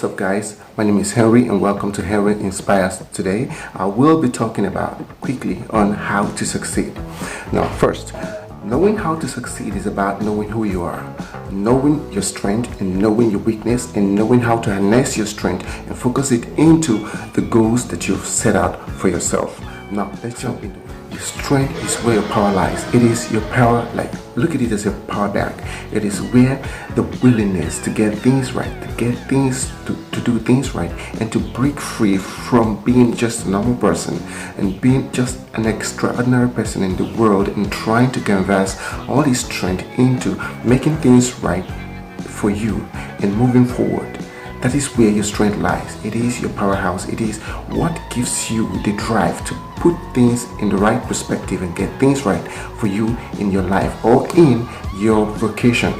What's up, guys? My name is Henry and welcome to Henry Inspires. Today I will be talking about quickly on how to succeed. Now first, knowing how to succeed is about knowing who you are, knowing your strength and knowing your weakness, and knowing how to harness your strength and focus it into the goals that you've set out for yourself. Now let's jump into it. Your strength is where your power lies. It is your power, like look at it as a power bank. It is where the willingness to get things right, to do things right, and to break free from being just a normal person and being just an extraordinary person in the world and trying to converse all this strength into making things right for you and moving forward. That is where your strength lies. It is your powerhouse. It is what gives you the drive to put things in the right perspective and get things right for you in your life or in your vocation.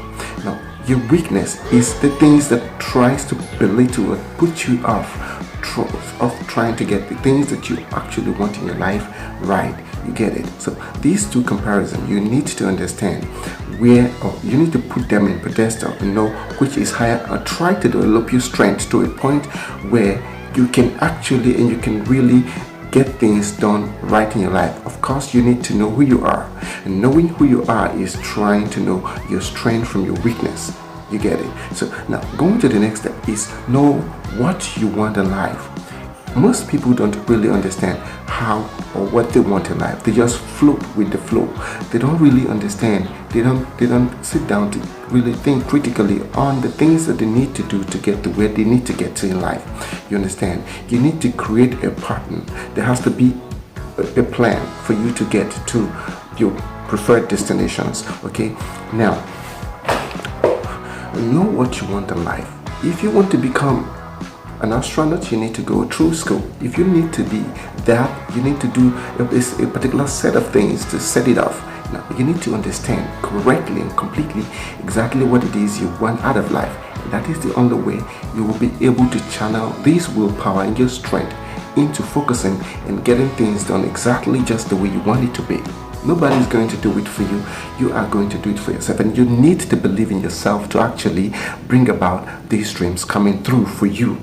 Now, your weakness is the things that tries to belittle or put you off of trying to get the things that you actually want in your life right. You get it? So these two comparisons, you need to understand where, or you need to put them in pedestal and know which is higher, or try to develop your strength to a point where you can actually and you can really get things done right in your life. Of course, you need to know who you are, and knowing who you are is trying to know your strength from your weakness. You get it? So now going to the next step is know what you want in life. Most people don't really understand how or what they want in life. They just float with the flow. They don't really understand. They don't sit down to really think critically on the things that they need to do to get to where they need to get to in life. You understand? You need to create a pattern. There has to be a plan for you to get to your preferred destinations. Okay? Now, know what you want in life. If you want to become an astronaut, you need to go through school. If you need to be that, you need to do a particular set of things to set it off. Now, you need to understand correctly and completely exactly what it is you want out of life. And that is the only way you will be able to channel this willpower and your strength into focusing and getting things done exactly just the way you want it to be. Nobody's going to do it for you. You are going to do it for yourself, and you need to believe in yourself to actually bring about these dreams coming through for you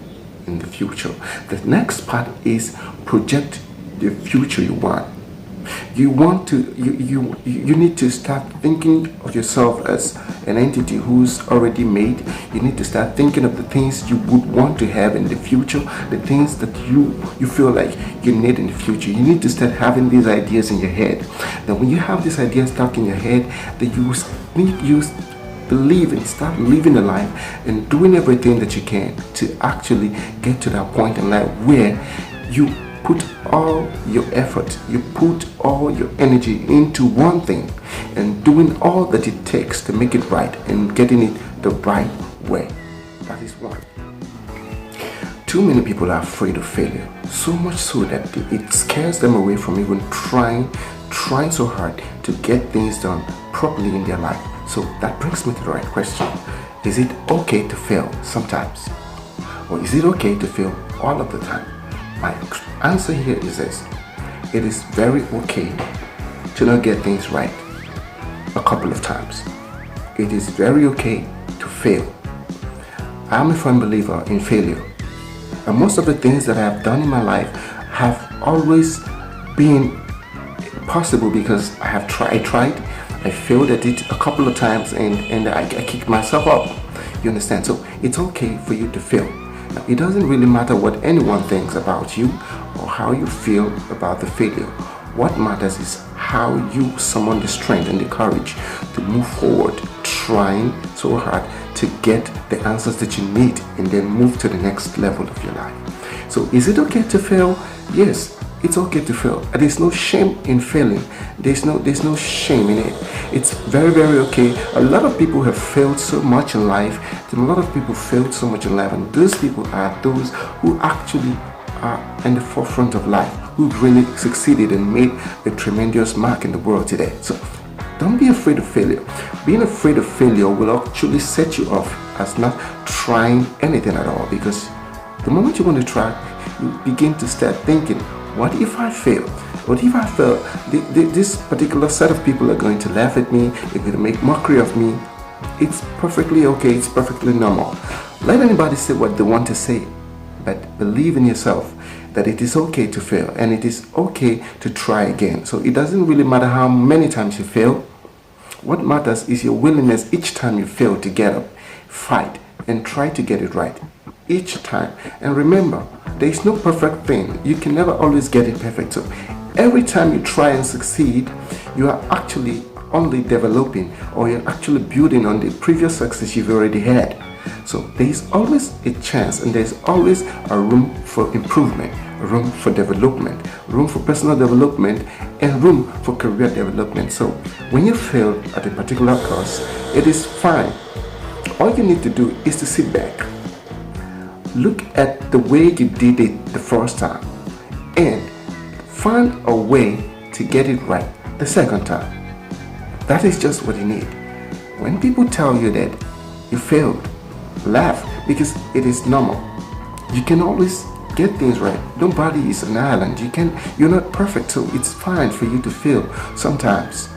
in the future. The next part is project the future you want. You need to start thinking of yourself as an entity who's already made. You need to start thinking of the things you would want to have in the future, the things that you feel like you need in the future. You need to start having these ideas in your head. Then when you have these ideas stuck in your head, that you believe and start living a life and doing everything that you can to actually get to that point in life where you put all your effort, you put all your energy into one thing and doing all that it takes to make it right and getting it the right way. That is one. Too many people are afraid of failure, so much so that it scares them away from even trying so hard to get things done properly in their life. So that brings me to the right question. Is it okay to fail sometimes? Or is it okay to fail all of the time? My answer here is this. It is very okay to not get things right a couple of times. It is very okay to fail. I'm a firm believer in failure. And most of the things that I have done in my life have always been possible because I tried. I failed at it a couple of times and I kicked myself up. You understand? So it's okay for you to fail. Now, it doesn't really matter what anyone thinks about you or how you feel about the failure. What matters is how you summon the strength and the courage to move forward, trying so hard to get the answers that you need and then move to the next level of your life. So is it okay to fail? Yes. It's okay to fail. There's no shame in failing. There's no shame in it. It's very, very okay. A lot of people have failed so much in life. A lot of people failed so much in life, and those people are those who actually are in the forefront of life, who've really succeeded and made a tremendous mark in the world today. So don't be afraid of failure. Being afraid of failure will actually set you off as not trying anything at all, because the moment you want to try, you begin to start thinking, what if I fail? What if I fail? This particular set of people are going to laugh at me. They're going to make mockery of me. It's perfectly okay, it's perfectly normal. Let anybody say what they want to say, but believe in yourself that it is okay to fail and it is okay to try again. So it doesn't really matter how many times you fail. What matters is your willingness each time you fail to get up, fight, and try to get it right each time. And remember, there is no perfect thing. You can never always get it perfect. So every time you try and succeed, you are actually only developing, or you're actually building on the previous success you've already had. So there is always a chance, and there's always a room for improvement, room for development, room for personal development, and room for career development. So when you fail at a particular course, it is fine. All you need to do is to sit back, look at the way you did it the first time, and find a way to get it right the second time. That is just what you need. When people tell you that you failed, laugh, because it is normal. You can always get things right. Nobody is an island. You're not perfect, so it's fine for you to fail. Sometimes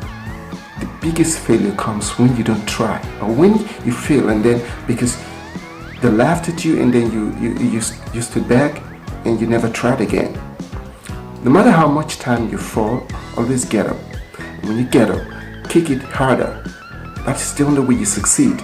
the biggest failure comes when you don't try, or when you fail and then because they laughed at you and then you stood back and you never tried again. No matter how much time you fall, always get up. When you get up, kick it harder. That's the only way you succeed.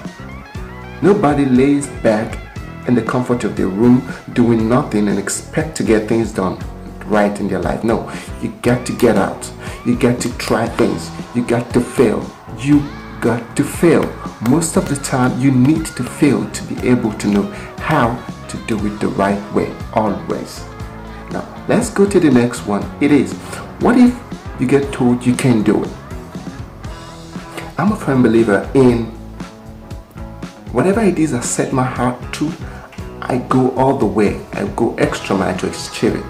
Nobody lays back in the comfort of their room doing nothing and expect to get things done right in their life. No, you got to get out. You got to try things. You got to fail. You got to fail. Most of the time, you need to fail to be able to know how to do it the right way, always. Now, let's go to the next one. It is, what if you get told you can't do it? I'm a firm believer in whatever it is I set my heart to, I go all the way. I go extra mile to achieve it.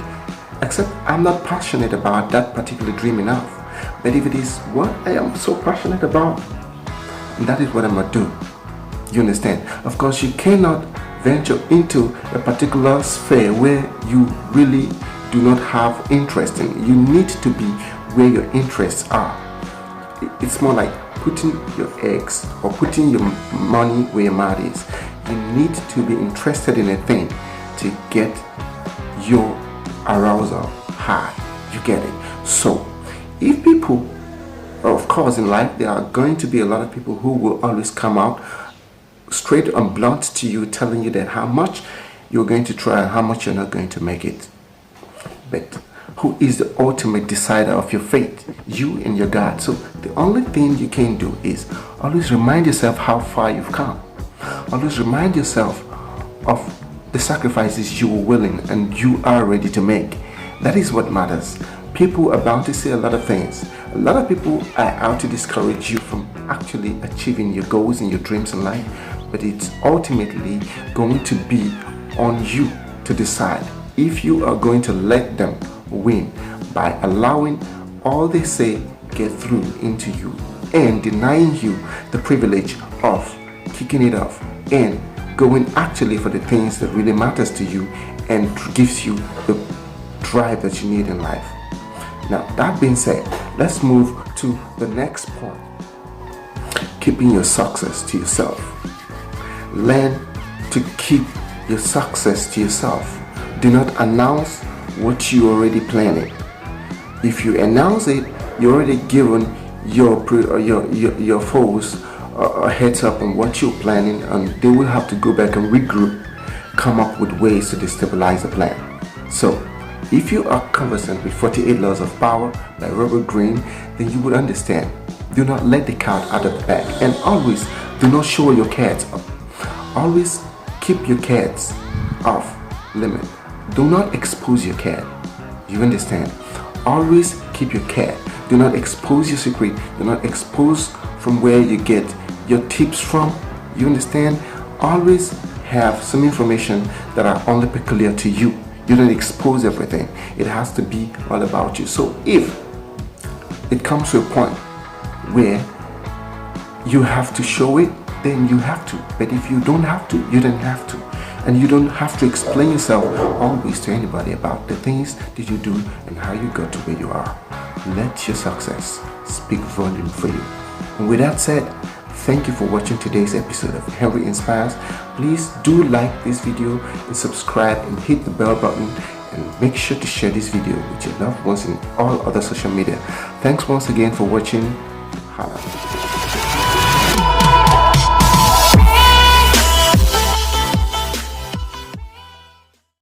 Except I'm not passionate about that particular dream enough. But if it is what I am so passionate about, that is what I'm going to do. You understand? Of course, you cannot venture into a particular sphere where you really do not have interest in. You need to be where your interests are. It's more like putting your eggs or putting your money where your mouth is. You need to be interested in a thing to get your arousal high. You get it? So, if people, of course, in life, there are going to be a lot of people who will always come out straight and blunt to you, telling you that how much you're going to try and how much you're not going to make it. But who is the ultimate decider of your fate? You and your God. So the only thing you can do is always remind yourself how far you've come. Always remind yourself of the sacrifices you were willing and you are ready to make. That is what matters. People are bound to say a lot of things. A lot of people are out to discourage you from actually achieving your goals and your dreams in life. But it's ultimately going to be on you to decide if you are going to let them win by allowing all they say get through into you and denying you the privilege of kicking it off and going actually for the things that really matters to you and gives you the drive that you need in life. Now, that being said, let's move to the next point. Keeping your success to yourself. Learn to keep your success to yourself. Do not announce what you already planning. If you announce it, you're already given your foes a heads up on what you're planning, and they will have to go back and regroup, come up with ways to destabilize the plan. So, if you are conversant with 48 Laws of Power by Robert Greene, then you would understand. Do not let the cat out of the bag, and always do not show your cats up. Always keep your cats off limit. Do not expose your cat. You understand? Always keep your cat. Do not expose your secret. Do not expose from where you get your tips from. You understand? Always have some information that are only peculiar to you. You don't expose everything. It has to be all about you. So if it comes to a point where you have to show it, then you have to. But if you don't have to, you don't have to. And you don't have to explain yourself always to anybody about the things that you do and how you got to where you are. Let your success speak volume for you. And with that said, Thank you for watching today's episode of Henry Inspires. Please do like this video and subscribe and hit the bell button, and make sure to share this video with your loved ones in all other social media. Thanks once again for watching. Holla.